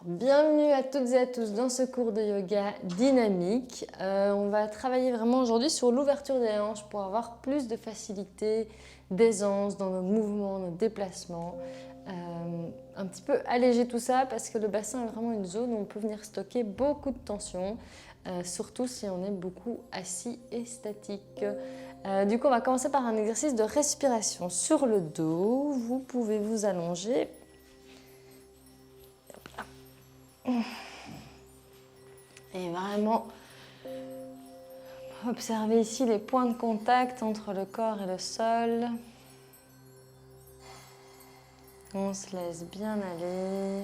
Bienvenue à toutes et à tous dans ce cours de yoga dynamique. On va travailler vraiment aujourd'hui sur l'ouverture des hanches pour avoir plus de facilité, d'aisance dans nos mouvements, nos déplacements. Un petit peu alléger tout ça parce que le bassin est vraiment une zone où on peut venir stocker beaucoup de tension, surtout si on est beaucoup assis et statique. Du coup, on va commencer par un exercice de respiration sur le dos. Vous pouvez vous allonger. Et vraiment observez ici les points de contact entre le corps et le sol. On se laisse bien aller.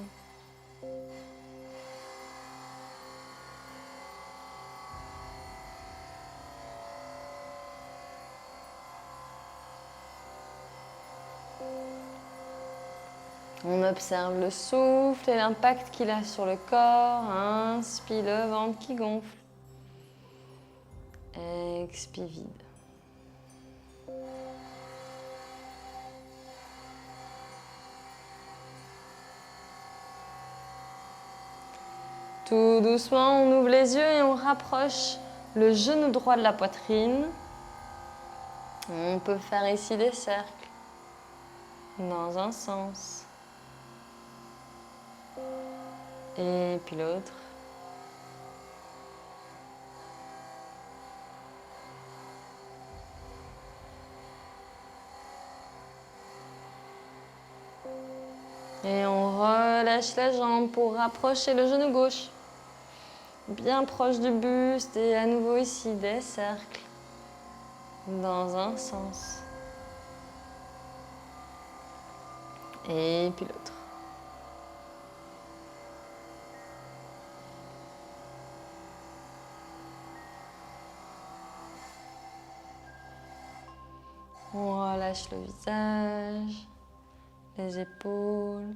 On observe le souffle et l'impact qu'il a sur le corps. Inspire, le ventre qui gonfle. Expire vide. Tout doucement, on ouvre les yeux et on rapproche le genou droit de la poitrine. On peut faire ici des cercles dans un sens. Et puis l'autre. Et on relâche la jambe pour rapprocher le genou gauche. Bien proche du buste et à nouveau ici des cercles dans un sens. Et puis l'autre. On relâche le visage, les épaules.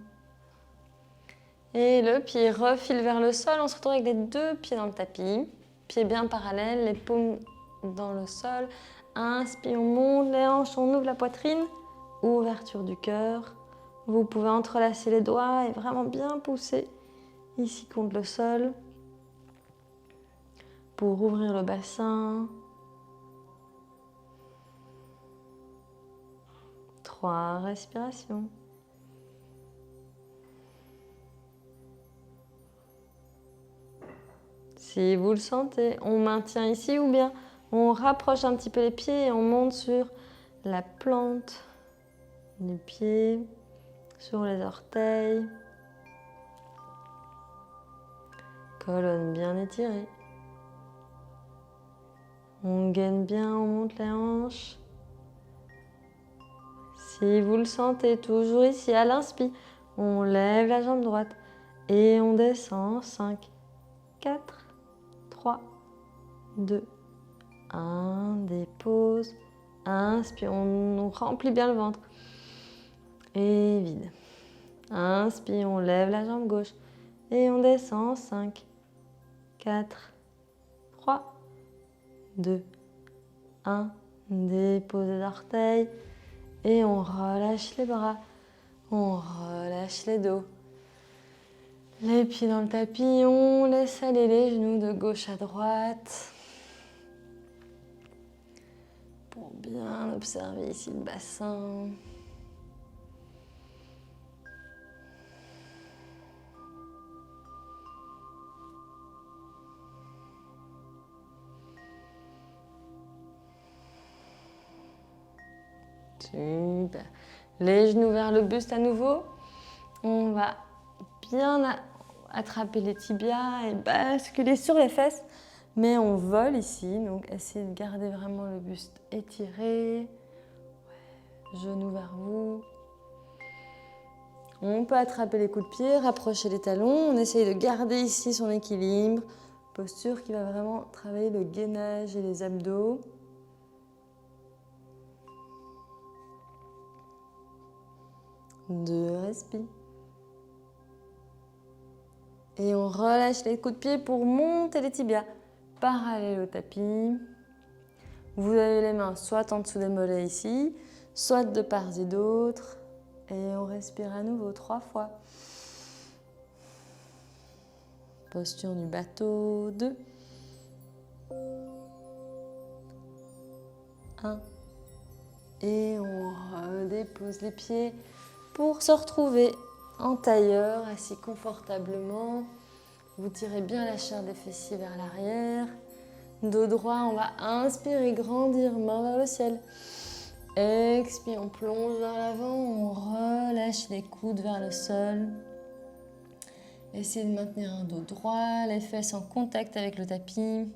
Et le pied refile vers le sol. On se retrouve avec les deux pieds dans le tapis. Pieds bien parallèles, les paumes dans le sol. Inspire, on monte les hanches, on ouvre la poitrine. Ouverture du cœur. Vous pouvez entrelacer les doigts et vraiment bien pousser ici contre le sol pour ouvrir le bassin. 3 respirations. Si vous le sentez, on maintient ici ou bien on rapproche un petit peu les pieds et on monte sur la plante du pied, sur les orteils. Colonne bien étirée. On gaine bien, on monte les hanches. Si vous le sentez, toujours ici à l'inspire, on lève la jambe droite et on descend. 5, 4, 3, 2, 1. Dépose. Inspire, on remplit bien le ventre. Et vide. Inspire, on lève la jambe gauche et on descend. 5, 4, 3, 2, 1. Dépose les orteils et on relâche les bras. On relâche les dos. Les pieds dans le tapis, on laisse aller les genoux de gauche à droite. Pour bien observer ici le bassin. Super. Les genoux vers le buste à nouveau. On va bien attraper les tibias et basculer sur les fesses. Mais on vole ici, donc essayez de garder vraiment le buste étiré. Ouais. Genoux vers vous. On peut attraper les coups de pied, rapprocher les talons. On essaye de garder ici son équilibre. Posture qui va vraiment travailler le gainage et les abdos. 2 respires. Et on relâche les coups de pied pour monter les tibias parallèles au tapis. Vous avez les mains soit en dessous des mollets ici, soit de part et d'autre. Et on respire à nouveau 3 fois. Posture du bateau, 2. 1. Et on redépose les pieds pour se retrouver en tailleur, assis confortablement. Vous tirez bien la chair des fessiers vers l'arrière. Dos droit, on va inspirer, grandir, main vers le ciel. Expire, on plonge vers l'avant, on relâche les coudes vers le sol. Essayez de maintenir un dos droit, les fesses en contact avec le tapis.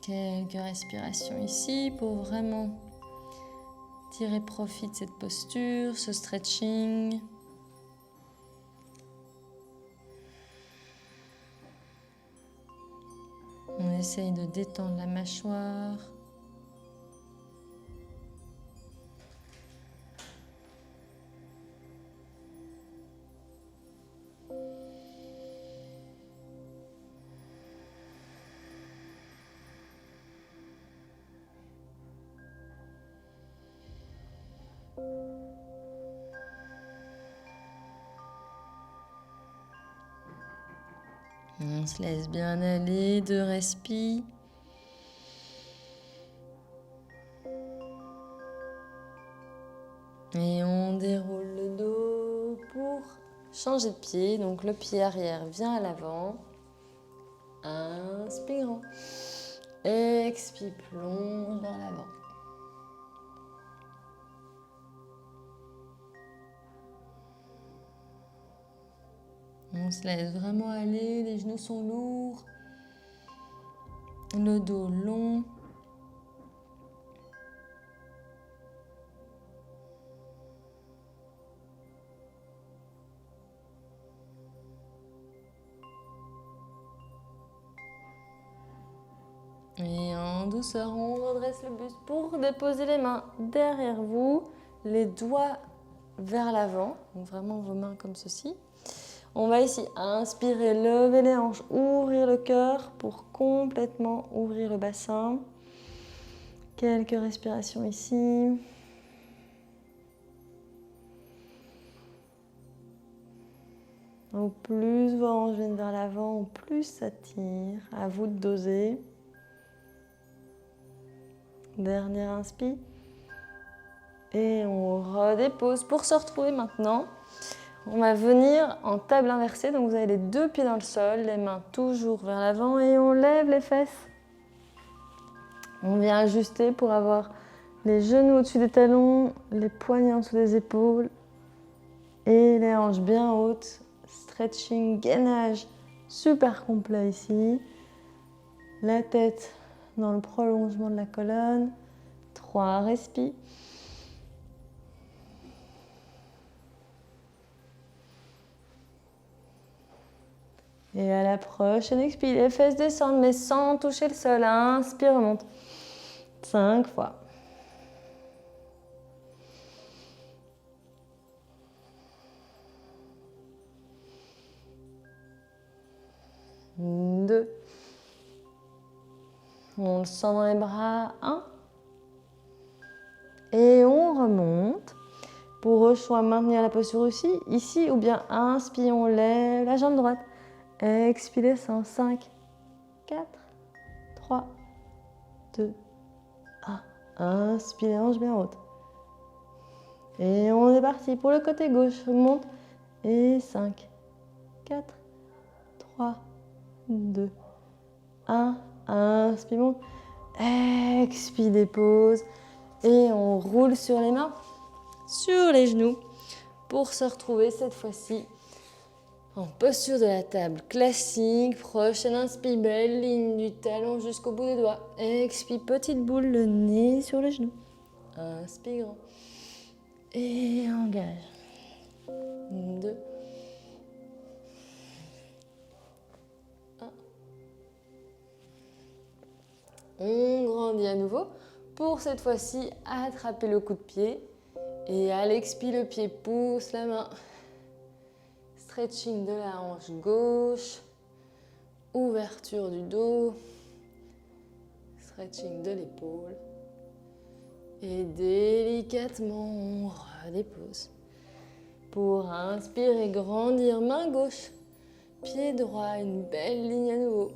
Quelques respirations ici pour vraiment tirer profit de cette posture, ce stretching. On essaye de détendre la mâchoire. On se laisse bien aller, 2 respires. Et on déroule le dos pour changer de pied. Donc le pied arrière vient à l'avant. Inspirant. Expire, plonge vers l'avant. On se laisse vraiment aller, les genoux sont lourds, le dos long. Et en douceur, on redresse le buste pour déposer les mains derrière vous, les doigts vers l'avant, donc vraiment vos mains comme ceci. On va ici inspirer, lever les hanches, ouvrir le cœur pour complètement ouvrir le bassin. Quelques respirations ici. Au plus vos hanches viennent vers l'avant, au plus ça tire. À vous de doser. Dernière inspire. Et on redépose. Pour se retrouver maintenant, on va venir en table inversée. Donc vous avez les 2 pieds dans le sol, les mains toujours vers l'avant et on lève les fesses. On vient ajuster pour avoir les genoux au-dessus des talons, les poignets en dessous des épaules et les hanches bien hautes. Stretching, gainage super complet ici. La tête dans le prolongement de la colonne. 3 respires. Et à la prochaine expire, les fesses descendent mais sans toucher le sol. Inspire, remonte. 5 fois. 2. On le sent dans les bras. 1. Et on remonte. Pour au choix maintenir la posture ici ou bien inspire, on lève la jambe droite. Expire, 5, 4, 3, 2, 1. Inspire, hanche bien haute. Et on est parti pour le côté gauche. Monte. Et 5, 4, 3, 2, 1. Inspire, monte. Expire, dépose. Et on roule sur les mains, sur les genoux, pour se retrouver cette fois-ci en posture de la table classique. Prochaine inspire, belle ligne du talon jusqu'au bout des doigts. Expire, petite boule, le nez sur le genou. Inspire grand. Et engage. 2. 1. On grandit à nouveau. Pour cette fois-ci, attraper le coup de pied. Et à l'expire, le pied pousse la main. Stretching de la hanche gauche. Ouverture du dos. Stretching de l'épaule. Et délicatement, on redépose. Pour inspirer, grandir, main gauche, pied droit, une belle ligne à nouveau.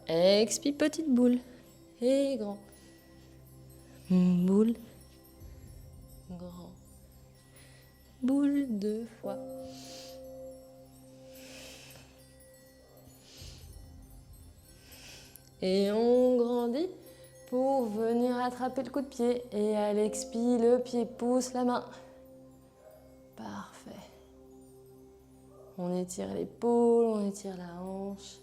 Expire, petite boule et grand. Boule, grand. Boule 2 fois. Et on grandit pour venir attraper le coup de pied. Et à l'expire, le pied pousse la main. Parfait. On étire l'épaule, on étire la hanche.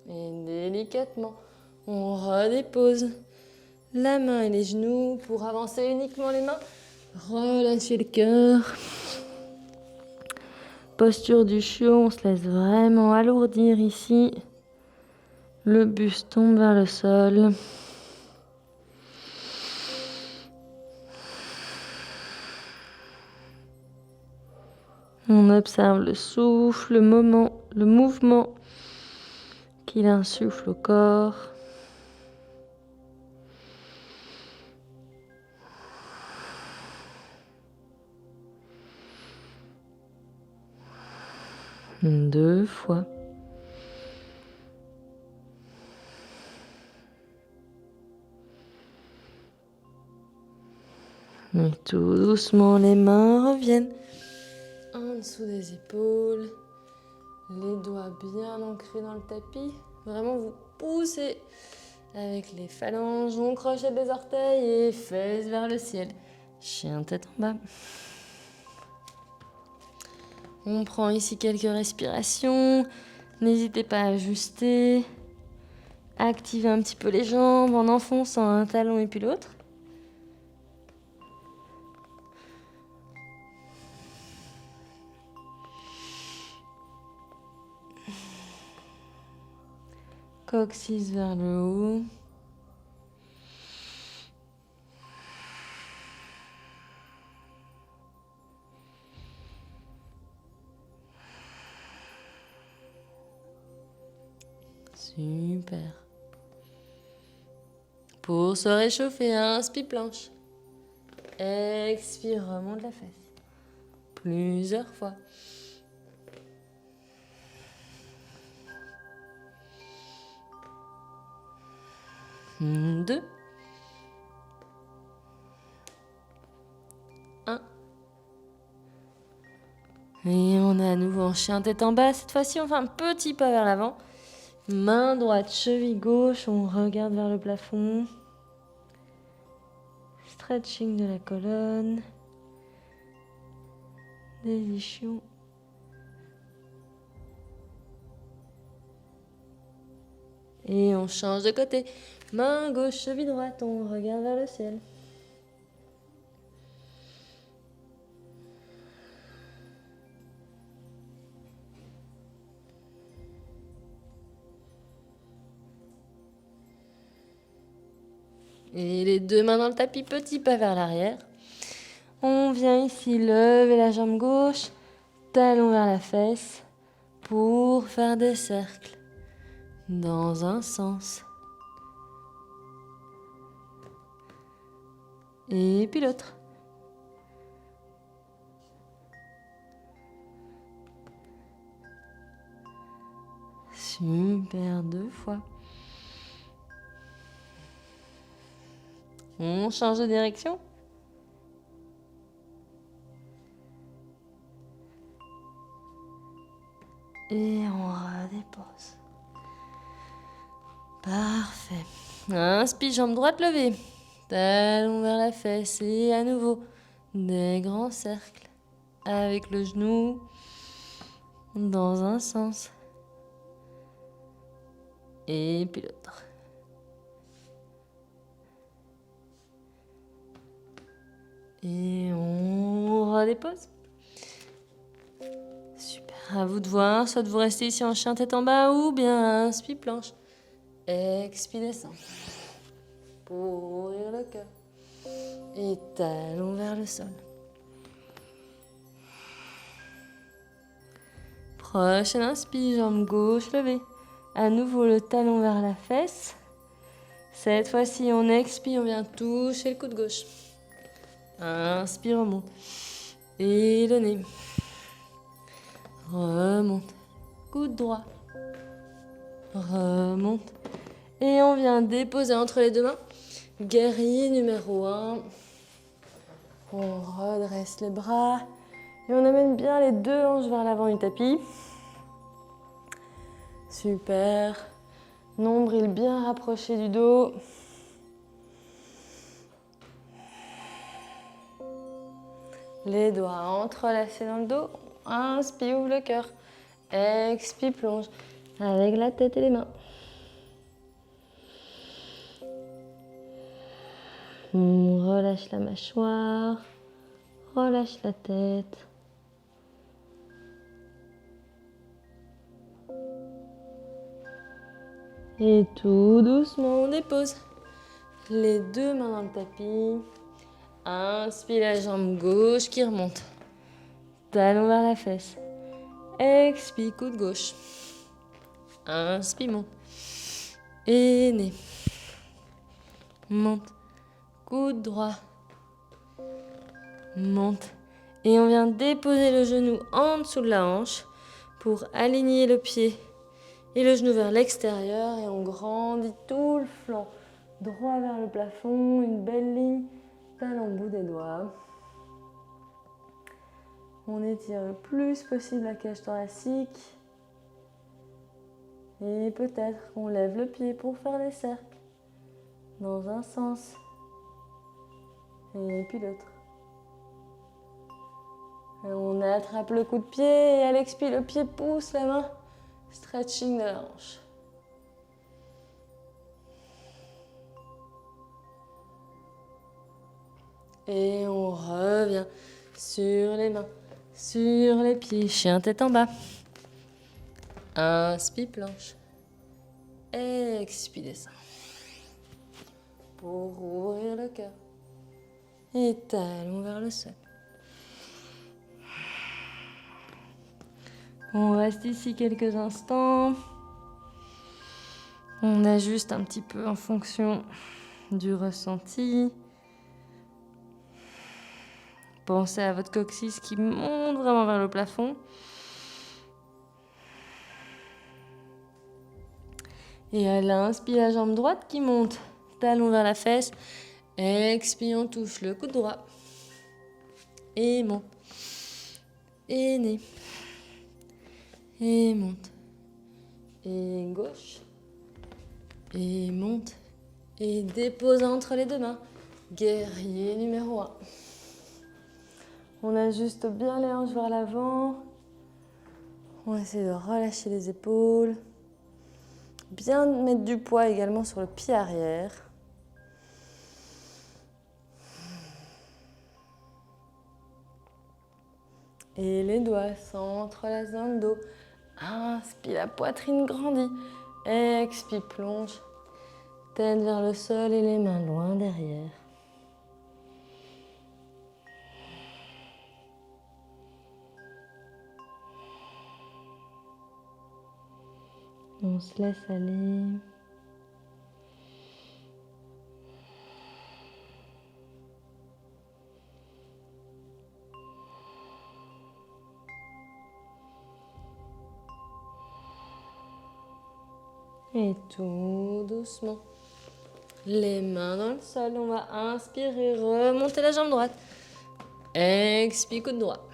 Et délicatement, on redépose la main et les genoux pour avancer uniquement les mains. Relâchez le cœur. Posture du chiot, on se laisse vraiment alourdir ici. Le buste tombe vers le sol. On observe le souffle, le mouvement qu'il insuffle au corps. Deux fois. Et tout doucement, les mains reviennent en dessous des épaules. Les doigts bien ancrés dans le tapis. Vraiment, vous poussez avec les phalanges. On crochet des orteils et fesses vers le ciel. Chien tête en bas. On prend ici quelques respirations. N'hésitez pas à ajuster. Activez un petit peu les jambes en enfonçant un talon et puis l'autre. Coccyx vers le haut. Super. Pour se réchauffer, inspire planche. Expire, remonte la fesse. Plusieurs fois. Deux. Un. Et on est à nouveau en chien tête en bas. Cette fois-ci, on fait un petit pas vers l'avant. Main droite, cheville gauche, on regarde vers le plafond. Stretching de la colonne. Des ischions. Et on change de côté. Main gauche, cheville droite, on regarde vers le ciel. Et les deux mains dans le tapis, petit pas vers l'arrière. On vient ici lever la jambe gauche, talon vers la fesse, pour faire des cercles dans un sens. Et puis l'autre. Super, deux fois. On change de direction. Et on redépose. Parfait. Inspire, jambe droite levée. Talon vers la fesse et à nouveau des grands cercles avec le genou dans un sens. Et puis l'autre. Et on redépose. Super, à vous de voir, soit de vous rester ici en chien tête en bas ou bien inspire planche. Expire descend. Pour ouvrir le cœur. Et talon vers le sol. Prochaine inspire, jambe gauche levée. À nouveau le talon vers la fesse. Cette fois-ci, on expire, on vient toucher le coude gauche. Inspire, on monte. Et le nez. Remonte. Coude droit. Remonte. Et on vient déposer entre les deux mains. Guerrier numéro 1. On redresse les bras. Et on amène bien les deux hanches vers l'avant du tapis. Super. Nombril bien rapproché du dos. Les doigts entrelacés dans le dos. Inspire, ouvre le cœur. Expire, plonge avec la tête et les mains. On relâche la mâchoire. Relâche la tête. Et tout doucement, on dépose les deux mains dans le tapis. Inspire la jambe gauche qui remonte. Talon vers la fesse. Expire, coude gauche. Inspire, monte. Et nez. Monte. Coude droit. Monte. Et on vient déposer le genou en dessous de la hanche pour aligner le pied et le genou vers l'extérieur. Et on grandit tout le flanc droit vers le plafond. Une belle ligne. Talon au bout des doigts. On étire le plus possible la cage thoracique. Et peut-être qu'on lève le pied pour faire des cercles. Dans un sens. Et puis l'autre. Et on attrape le coup de pied et à l'expire, le pied pousse la main. Stretching de la hanche. Et on revient sur les mains, sur les pieds, chien tête en bas. Inspire, planche. Expire, descend. Pour ouvrir le cœur. Et talon vers le sol. On reste ici quelques instants. On ajuste un petit peu en fonction du ressenti. Pensez à votre coccyx qui monte vraiment vers le plafond. Et à l'inspire, la jambe droite qui monte. Talon vers la fesse. Expire, on touche le coude droit. Et monte. Et nez. Et monte. Et gauche. Et monte. Et dépose entre les deux mains. Guerrier numéro 1. On ajuste bien les hanches vers l'avant. On essaie de relâcher les épaules. Bien mettre du poids également sur le pied arrière. Et les doigts s'entrelacent dans le dos. Inspire, la poitrine grandit. Expire, plonge. Tête vers le sol et les mains loin derrière. On se laisse aller. Et tout doucement, les mains dans le sol, on va inspirer, remonter la jambe droite. Expire, coude droit.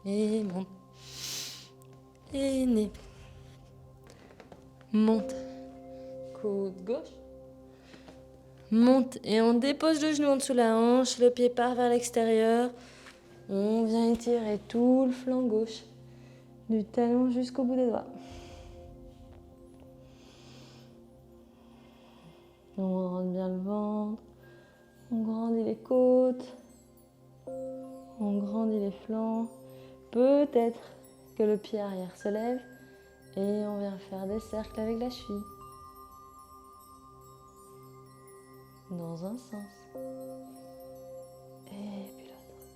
Et monte. Et nez. Monte. Coude gauche. Monte. Et on dépose le genou en dessous de la hanche, le pied part vers l'extérieur. On vient étirer tout le flanc gauche, du talon jusqu'au bout des doigts. On rentre bien le ventre, on grandit les côtes, on grandit les flancs. Peut-être que le pied arrière se lève et on vient faire des cercles avec la cheville. Dans un sens. Et puis l'autre.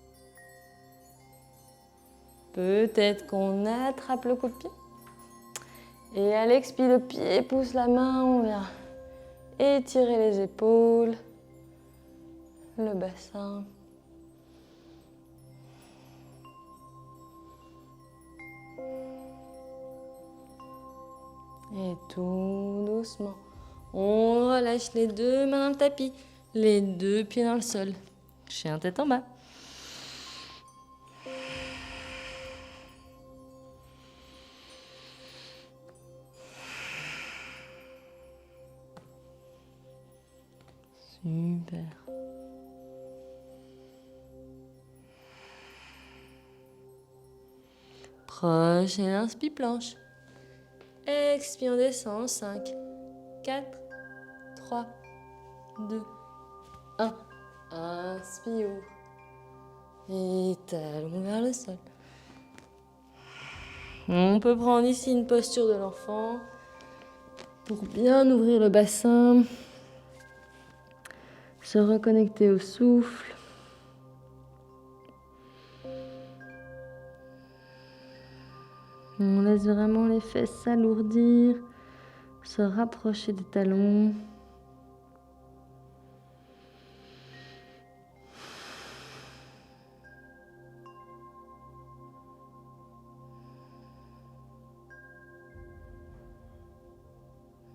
Peut-être qu'on attrape le coup de pied. Et à l'expire, le pied pousse la main, on vient Étirez les épaules, le bassin. Et tout doucement, on relâche les deux mains dans le tapis, les deux pieds dans le sol. Chien tête en bas. Super. Prochaine inspire planche. Expire, on descend. 5, 4, 3, 2, 1. Inspire, ouvre. Et talon vers le sol. On peut prendre ici une posture de l'enfant pour bien ouvrir le bassin, se reconnecter au souffle. On laisse vraiment les fesses s'alourdir, se rapprocher des talons.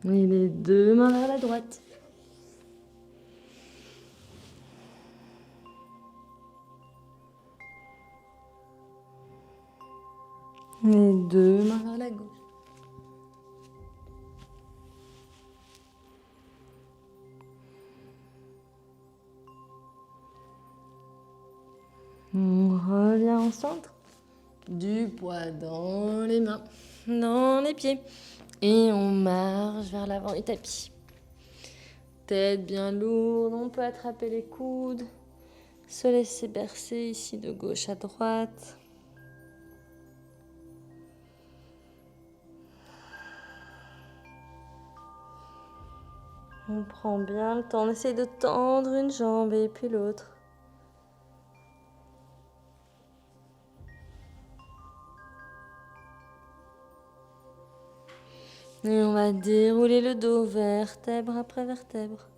Et les deux mains vers la droite. Les deux mains vers la gauche. On revient au centre. Du poids dans les mains, dans les pieds. Et on marche vers l'avant du tapis. Tête bien lourde, on peut attraper les coudes. Se laisser bercer ici de gauche à droite. On prend bien le temps, on essaie de tendre une jambe et puis l'autre. Et on va dérouler le dos, vertèbre après vertèbre.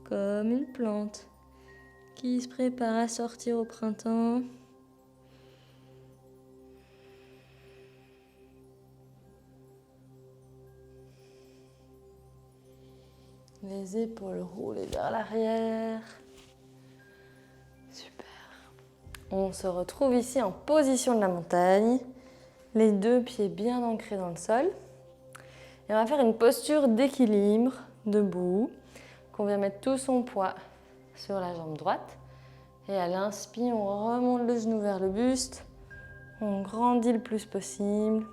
Comme une plante qui se prépare à sortir au printemps. Les épaules roulées vers l'arrière. Super. On se retrouve ici en position de la montagne. Les deux pieds bien ancrés dans le sol. Et on va faire une posture d'équilibre, debout. On vient mettre tout son poids sur la jambe droite. Et à l'inspire, on remonte le genou vers le buste. On grandit le plus possible.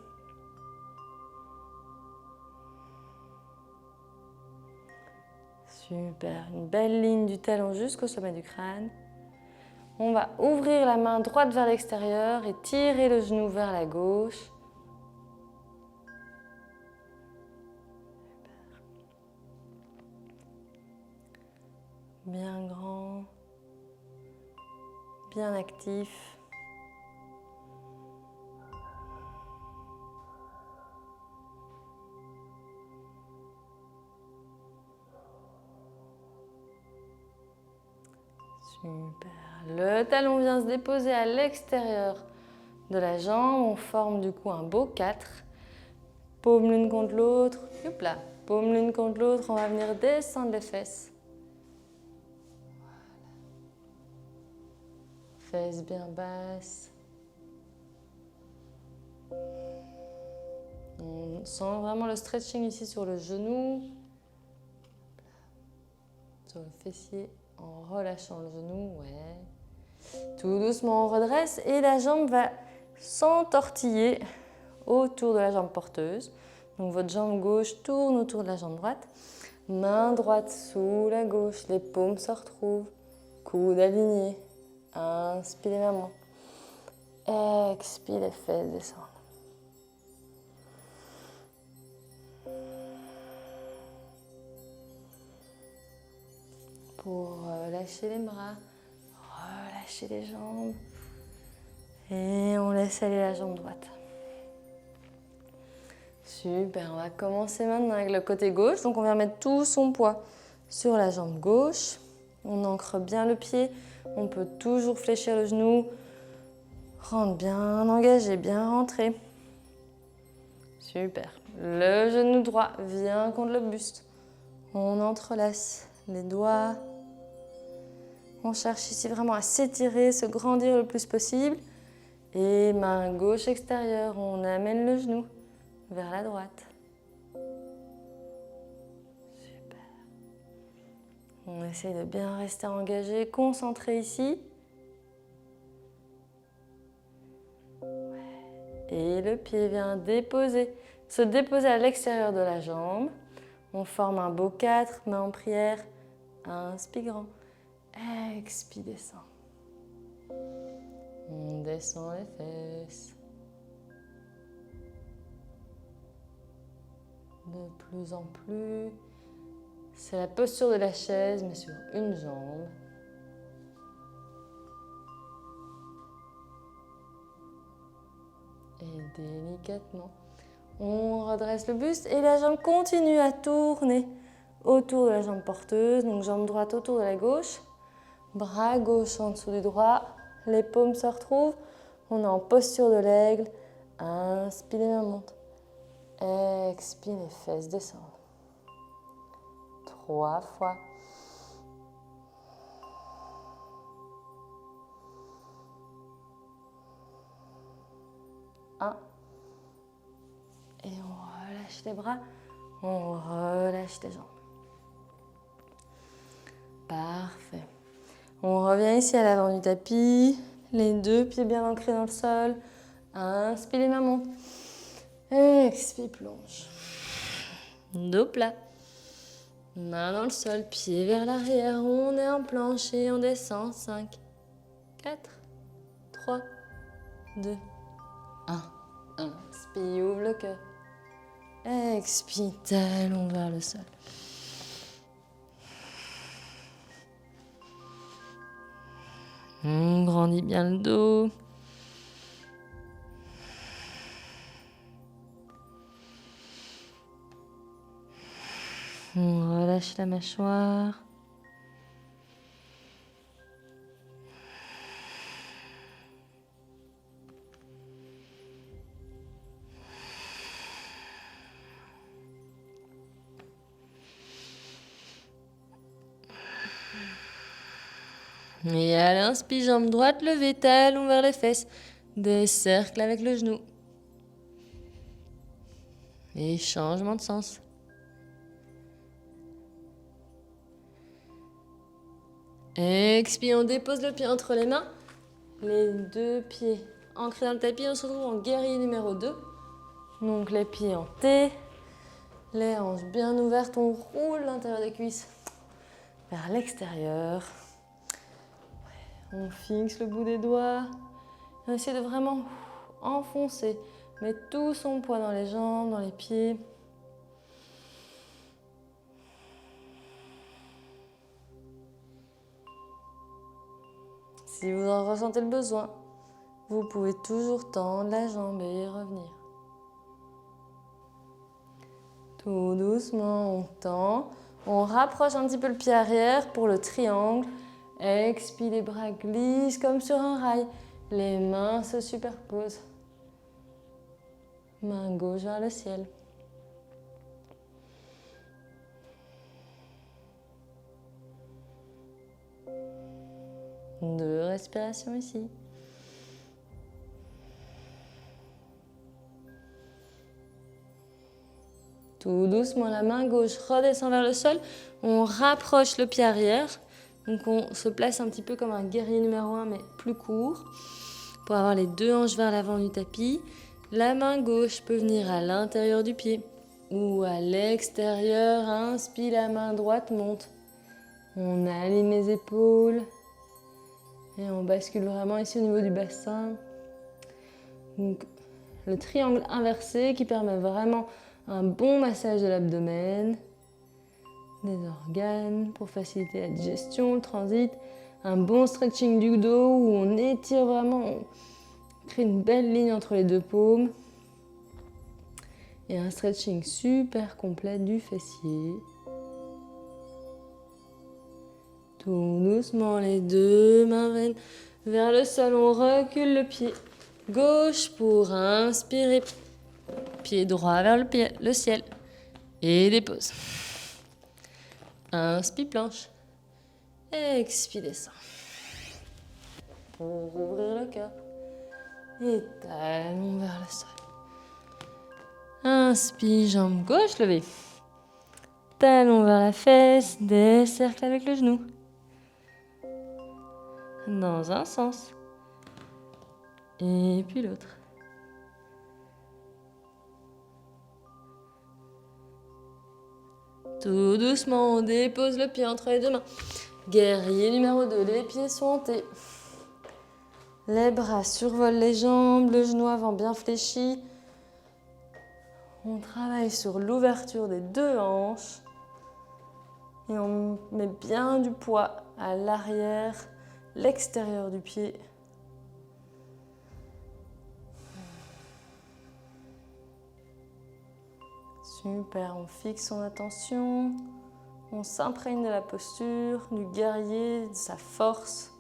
Super, une belle ligne du talon jusqu'au sommet du crâne. On va ouvrir la main droite vers l'extérieur et tirer le genou vers la gauche. Bien grand, bien actif. Super. Le talon vient se déposer à l'extérieur de la jambe. On forme du coup un beau 4. Paume l'une contre l'autre. Hop là. Paume l'une contre l'autre. On va venir descendre les fesses. Fesses bien basses. On sent vraiment le stretching ici sur le genou, sur le fessier, en relâchant le genou, ouais. Tout doucement, on redresse et la jambe va s'entortiller autour de la jambe porteuse. Donc votre jambe gauche tourne autour de la jambe droite. Main droite sous la gauche, les paumes se retrouvent, coudes alignés. Inspirez la main. Expire, les fesses descendent. Pour lâcher les bras, relâcher les jambes. Et on laisse aller la jambe droite. Super, on va commencer maintenant avec le côté gauche. Donc on vient mettre tout son poids sur la jambe gauche. On ancre bien le pied. On peut toujours fléchir le genou. Rentre bien engagé, bien rentré. Super. Le genou droit vient contre le buste. On entrelace les doigts. On cherche ici vraiment à s'étirer, se grandir le plus possible. Et main gauche extérieure, on amène le genou vers la droite. Super. On essaye de bien rester engagé, concentré ici. Et le pied vient se déposer à l'extérieur de la jambe. On forme un beau 4, main en prière. Inspire grand. Expire, descend. On descend les fesses. De plus en plus. C'est la posture de la chaise, mais sur une jambe. Et délicatement, on redresse le buste et la jambe continue à tourner autour de la jambe porteuse. Donc jambe droite autour de la gauche. Bras gauche en dessous du droit. Les paumes se retrouvent. On est en posture de l'aigle. Inspire, les mains montent. Expire, les fesses descendent. 3 fois. 1. Et on relâche les bras. On relâche les jambes. Parfait. On revient ici à l'avant du tapis. Les 2 pieds bien ancrés dans le sol. Inspire, les mains montent. Expire, plonge. Dos plat. Main dans le sol, pied vers l'arrière. On est en planche et on descend. 5, 4, 3, 2, 1. Inspire, ouvre le cœur. Expire, talon vers le sol. On grandit bien le dos. On relâche la mâchoire. Et à l'inspire, jambe droite levée, talon vers les fesses. Des cercles avec le genou. Et changement de sens. Expire, on dépose le pied entre les mains. Les 2 pieds ancrés dans le tapis. On se retrouve en guerrier numéro 2. Donc les pieds en T. Les hanches bien ouvertes. On roule l'intérieur des cuisses vers l'extérieur. On fixe le bout des doigts. On essaie de vraiment enfoncer. Mettre tout son poids dans les jambes, dans les pieds. Si vous en ressentez le besoin, vous pouvez toujours tendre la jambe et y revenir. Tout doucement, on tend. On rapproche un petit peu le pied arrière pour le triangle. Expire, les bras glissent comme sur un rail. Les mains se superposent. Main gauche vers le ciel. Deux respirations ici. Tout doucement, la main gauche redescend vers le sol. On rapproche le pied arrière. Donc on se place un petit peu comme un guerrier numéro 1, mais plus court, pour avoir les 2 hanches vers l'avant du tapis. La main gauche peut venir à l'intérieur du pied ou à l'extérieur. Inspire, la main droite monte. On aligne les épaules et on bascule vraiment ici au niveau du bassin. Donc, le triangle inversé qui permet vraiment un bon massage de l'abdomen, des organes pour faciliter la digestion, le transit. Un bon stretching du dos où on étire vraiment, on crée une belle ligne entre les 2 paumes. Et un stretching super complet du fessier. Tout doucement, les deux mains vers le sol. On recule le pied gauche pour inspirer. Pied droit vers le ciel. Et dépose. Inspire, planche. Expire, descend. Pour ouvrir le cœur. Et talon vers le sol. Inspire, jambe gauche levée. Talon vers la fesse, des cercles avec le genou. Dans un sens. Et puis l'autre. Tout doucement, on dépose le pied entre les deux mains. Guerrier numéro 2, les pieds sont hantés. Les bras survolent les jambes, le genou avant bien fléchi. On travaille sur l'ouverture des deux hanches. Et on met bien du poids à l'arrière, l'extérieur du pied. Super, on fixe son attention. On s'imprègne de la posture, du guerrier, de sa force.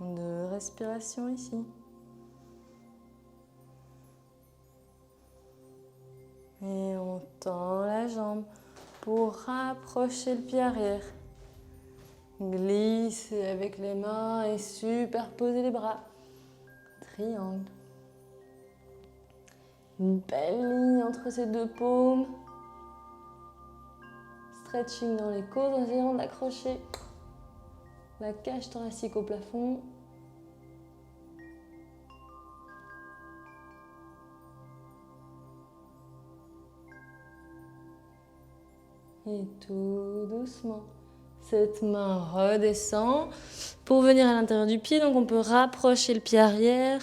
De respiration ici. Et on tend la jambe pour rapprocher le pied arrière. Glisser avec les mains et superposer les bras. Triangle. Une belle ligne entre ces deux paumes. Stretching dans les côtes en essayant d'accrocher la cage thoracique au plafond. Et tout doucement, cette main redescend pour venir à l'intérieur du pied. Donc on peut rapprocher le pied arrière,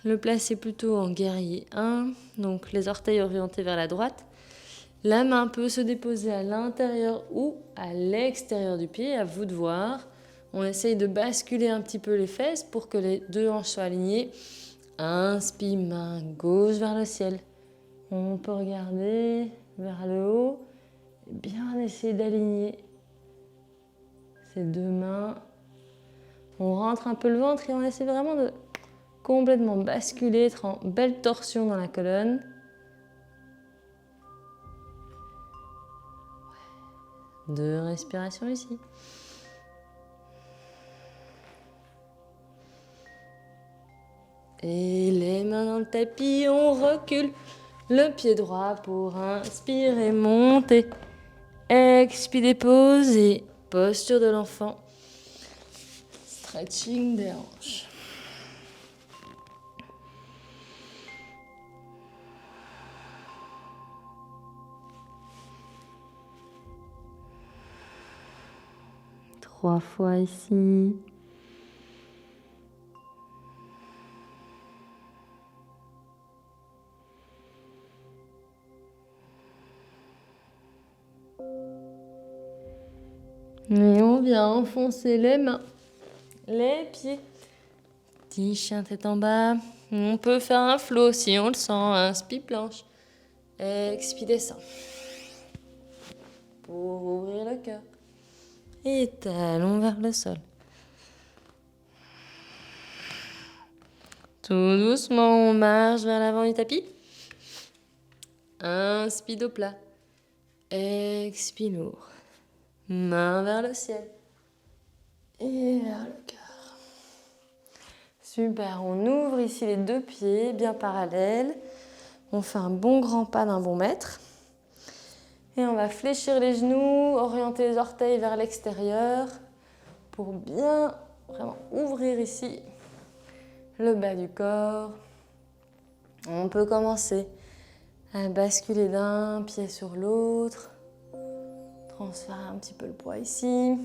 le placer plutôt en guerrier 1. Donc les orteils orientés vers la droite. La main peut se déposer à l'intérieur ou à l'extérieur du pied, à vous de voir. On essaye de basculer un petit peu les fesses pour que les deux hanches soient alignées. Inspire, main gauche vers le ciel. On peut regarder vers le haut. Bien essayer d'aligner ces deux mains. On rentre un peu le ventre et on essaie vraiment de complètement basculer, être en belle torsion dans la colonne. Deux respirations ici. Et les mains dans le tapis, on recule le pied droit pour inspirer, monter. Expire, déposer. Posture de l'enfant. Stretching des hanches. Trois fois ici. Et on vient enfoncer les mains, les pieds. Petit chien tête en bas. On peut faire un flow si on le sent. Inspire, planche. Expire, descend. Pour ouvrir le cœur. Et talon vers le sol. Tout doucement, on marche vers l'avant du tapis. Inspire, dos plat. Expire, lourd. Main vers le ciel. Et vers le cœur. Super, on ouvre ici les deux pieds bien parallèles. On fait un bon grand pas d'un bon mètre. Et on va fléchir les genoux, orienter les orteils vers l'extérieur pour bien vraiment ouvrir ici le bas du corps. On peut commencer à basculer d'un pied sur l'autre. Transférer un petit peu le poids ici.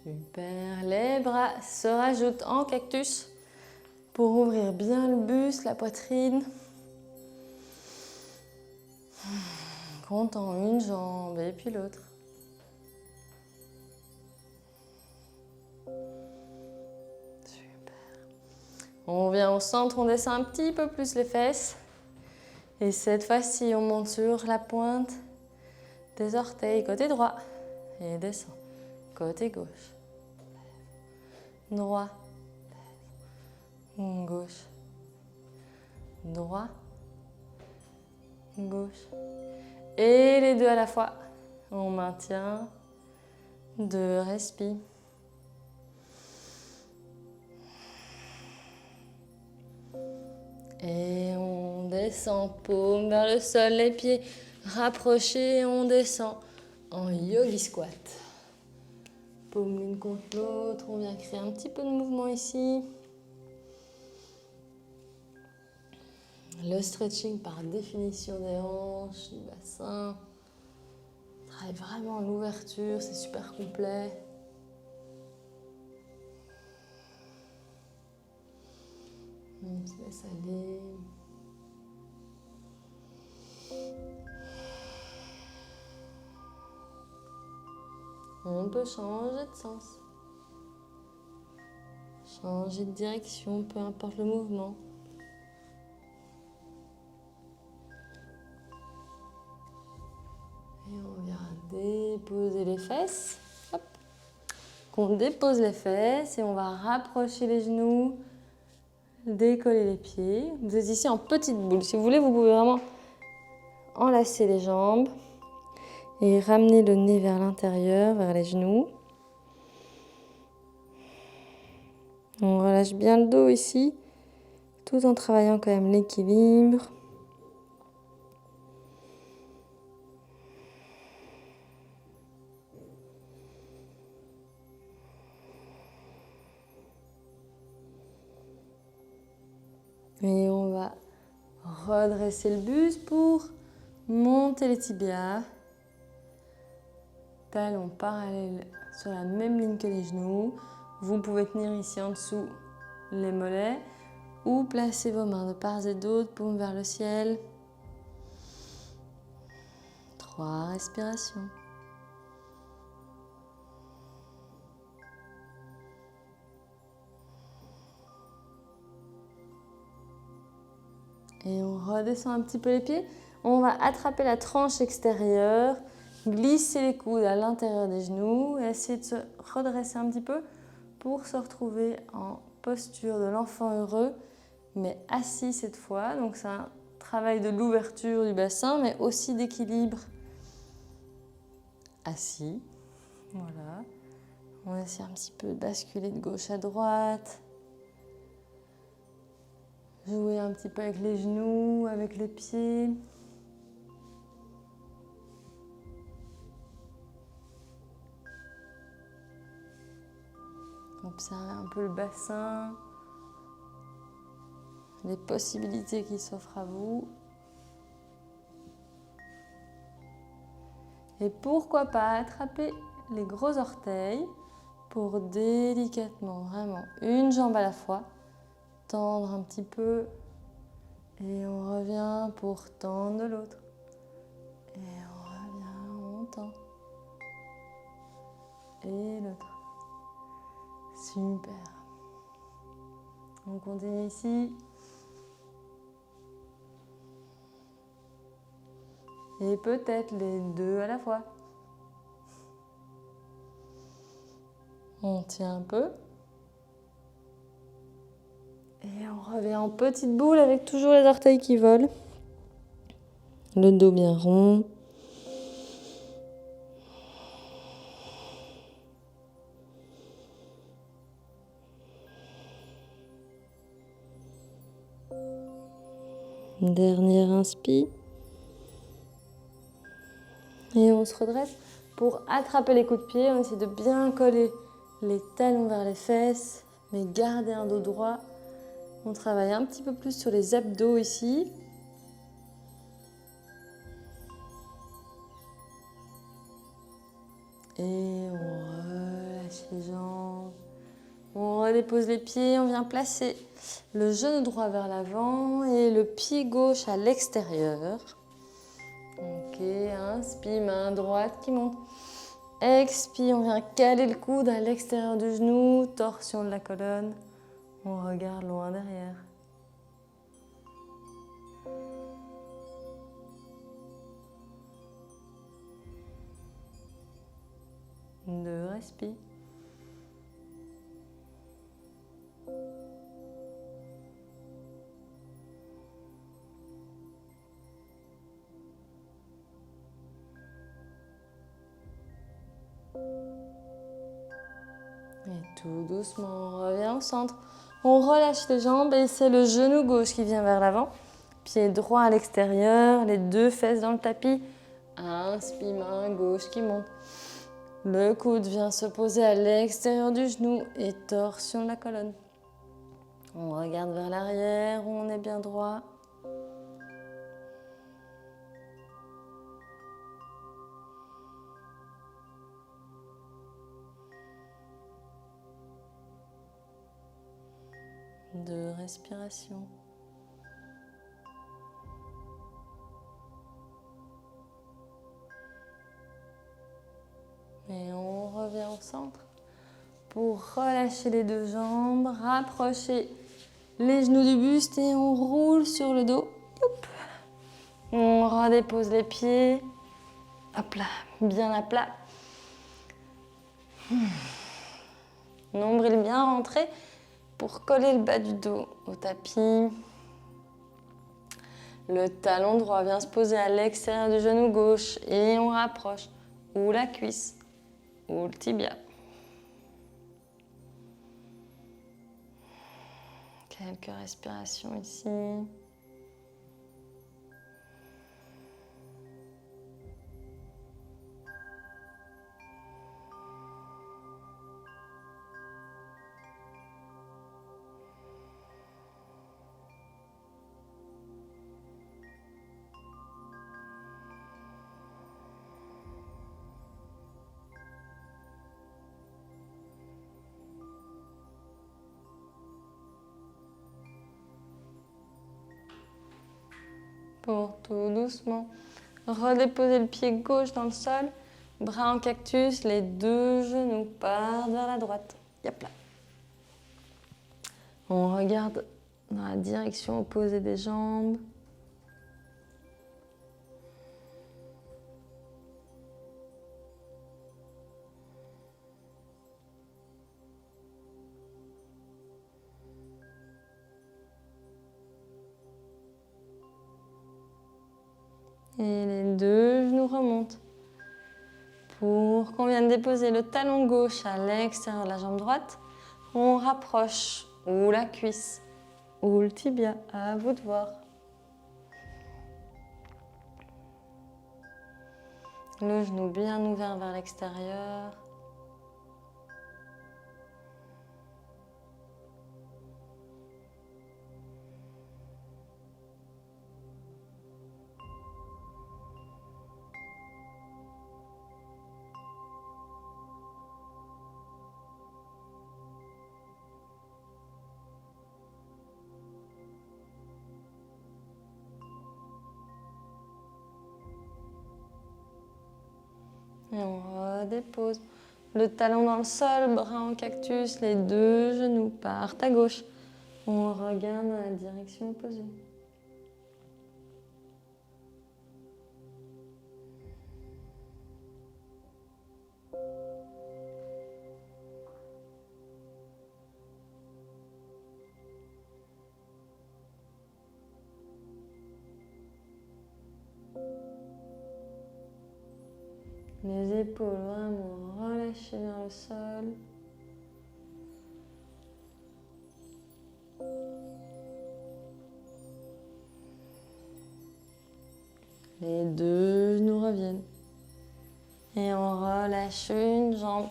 Super, les bras se rajoutent en cactus pour ouvrir bien le buste, la poitrine. On tend une jambe et puis l'autre. Super. On vient au centre, on descend un petit peu plus les fesses. Et cette fois-ci, on monte sur la pointe des orteils, côté droit. Et descend. Côté gauche. Droit. Gauche. Droit. Gauche. Et les deux à la fois. On maintient. 2 respire. Et on descend, paume vers le sol, les pieds rapprochés, on descend en yogi squat. Paume l'une contre l'autre, on vient créer un petit peu de mouvement ici. Le stretching par définition des hanches, du bassin. On travaille vraiment l'ouverture, c'est super complet. On se laisse aller. On peut changer de sens. Changer de direction, peu importe le mouvement. Et on vient déposer les fesses. Hop. On dépose les fesses et on va rapprocher les genoux, décoller les pieds. Vous êtes ici en petite boule. Si vous voulez, vous pouvez vraiment enlacer les jambes et ramener le nez vers l'intérieur, vers les genoux. On relâche bien le dos ici, tout en travaillant quand même l'équilibre. Et on va redresser le buste pour monter les tibias. Talons parallèles sur la même ligne que les genoux. Vous pouvez tenir ici en dessous les mollets ou placer vos mains de part et d'autre, paume vers le ciel. 3 respirations. Et on redescend un petit peu les pieds. On va attraper la tranche extérieure, glisser les coudes à l'intérieur des genoux et essayer de se redresser un petit peu pour se retrouver en posture de l'enfant heureux, mais assis cette fois. Donc c'est un travail de l'ouverture du bassin, mais aussi d'équilibre. Assis, voilà. On essaie un petit peu de basculer de gauche à droite. Jouer un petit peu avec les genoux, avec les pieds. Observez un peu le bassin, les possibilités qui s'offrent à vous. Et pourquoi pas attraper les gros orteils pour délicatement, vraiment, une jambe à la fois, tendre un petit peu et on revient pour tendre de l'autre. Et on revient, on tend. Et l'autre. Super. On continue ici. Et peut-être les deux à la fois. On tient un peu. Et on revient en petite boule avec toujours les orteils qui volent. Le dos bien rond. Dernière inspire. Et on se redresse pour attraper les coups de pied. On essaie de bien coller les talons vers les fesses, mais garder un dos droit. On travaille un petit peu plus sur les abdos ici. Et on relâche les jambes. On redépose les pieds, on vient placer le genou droit vers l'avant et le pied gauche à l'extérieur. Ok. Ok, inspire, main droite qui monte. Expire, on vient caler le coude à l'extérieur du genou, torsion de la colonne. On regarde loin derrière. 2, respire. Et tout doucement, on revient au centre. On relâche les jambes et c'est le genou gauche qui vient vers l'avant. Pied droit à l'extérieur, les 2 fesses dans le tapis. Inspire, main gauche qui monte. Le coude vient se poser à l'extérieur du genou et torsion de la colonne. On regarde vers l'arrière, on est bien droit. De respiration. Et on revient au centre pour relâcher les 2 jambes, rapprocher les genoux du buste et on roule sur le dos. Hop. On redépose les pieds. Hop là, bien à plat. Nombril bien rentré pour coller le bas du dos au tapis. Le talon droit vient se poser à l'extérieur du genou gauche et on rapproche ou la cuisse ou le tibia. Quelques respirations ici. Pour tout doucement, redéposer le pied gauche dans le sol, bras en cactus, les 2 genoux partent vers la droite. Yep là. On regarde dans la direction opposée des jambes. Et les 2 genoux remontent. Pour qu'on vienne déposer le talon gauche à l'extérieur de la jambe droite, on rapproche ou la cuisse ou le tibia, à vous de voir. Le genou bien ouvert vers l'extérieur. Et on redépose le talon dans le sol, bras en cactus, les 2 genoux partent à gauche. On regarde dans la direction opposée. Les épaules vraiment relâchées vers le sol. Les 2 genoux reviennent. Et on relâche une jambe.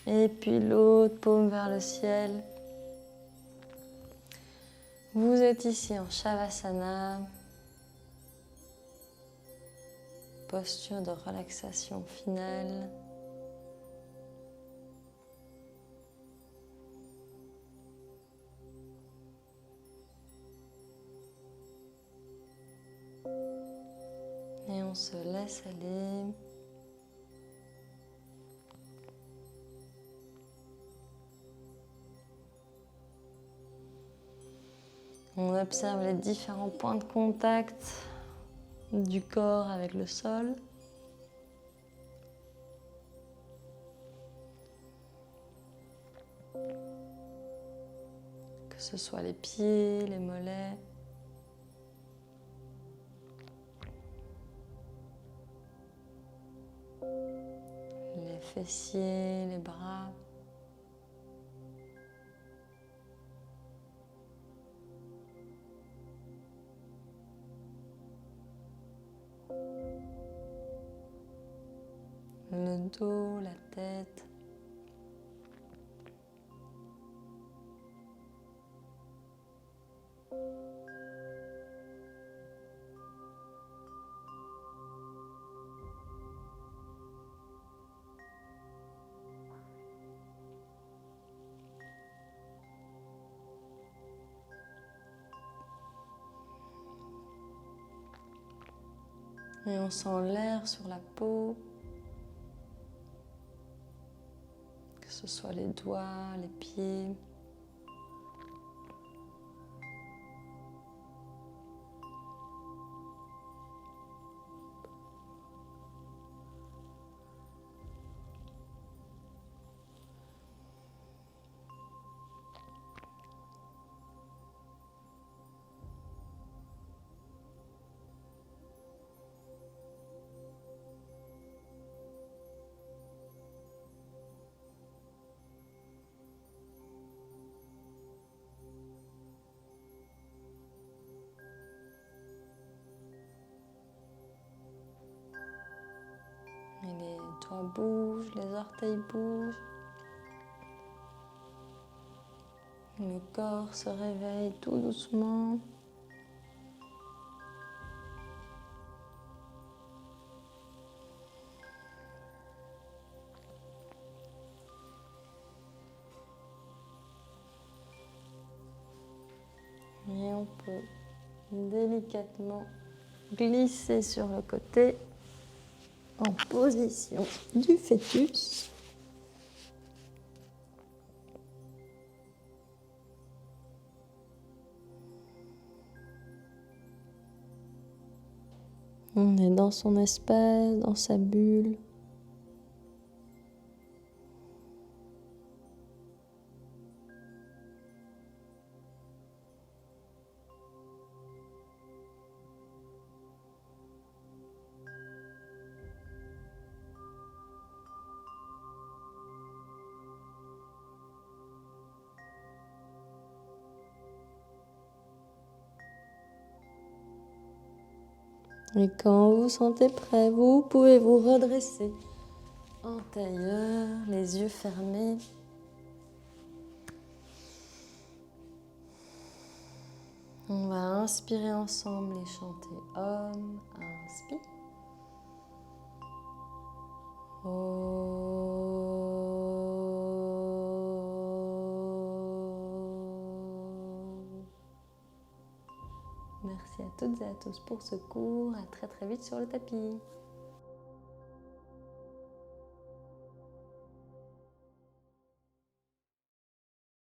Et puis l'autre, paume vers le ciel. Vous êtes ici en Shavasana. Posture de relaxation finale. Et on on se laisse aller. On observe les différents points de contact du corps avec le sol. Que ce soit les pieds, les mollets. Les fessiers, les bras. Le dos, la tête. Et on sent l'air sur la peau, que ce soit les doigts, les pieds. Et les doigts bougent, les orteils bougent. Le corps se réveille tout doucement. Et on peut délicatement glisser sur le côté en position du fœtus. On est dans son espace, dans sa bulle. Et quand vous vous sentez prêt, vous pouvez vous redresser en tailleur, les yeux fermés. On va inspirer ensemble et chanter Om. Inspire. Merci à toutes et à tous pour ce cours. À très très vite sur le tapis.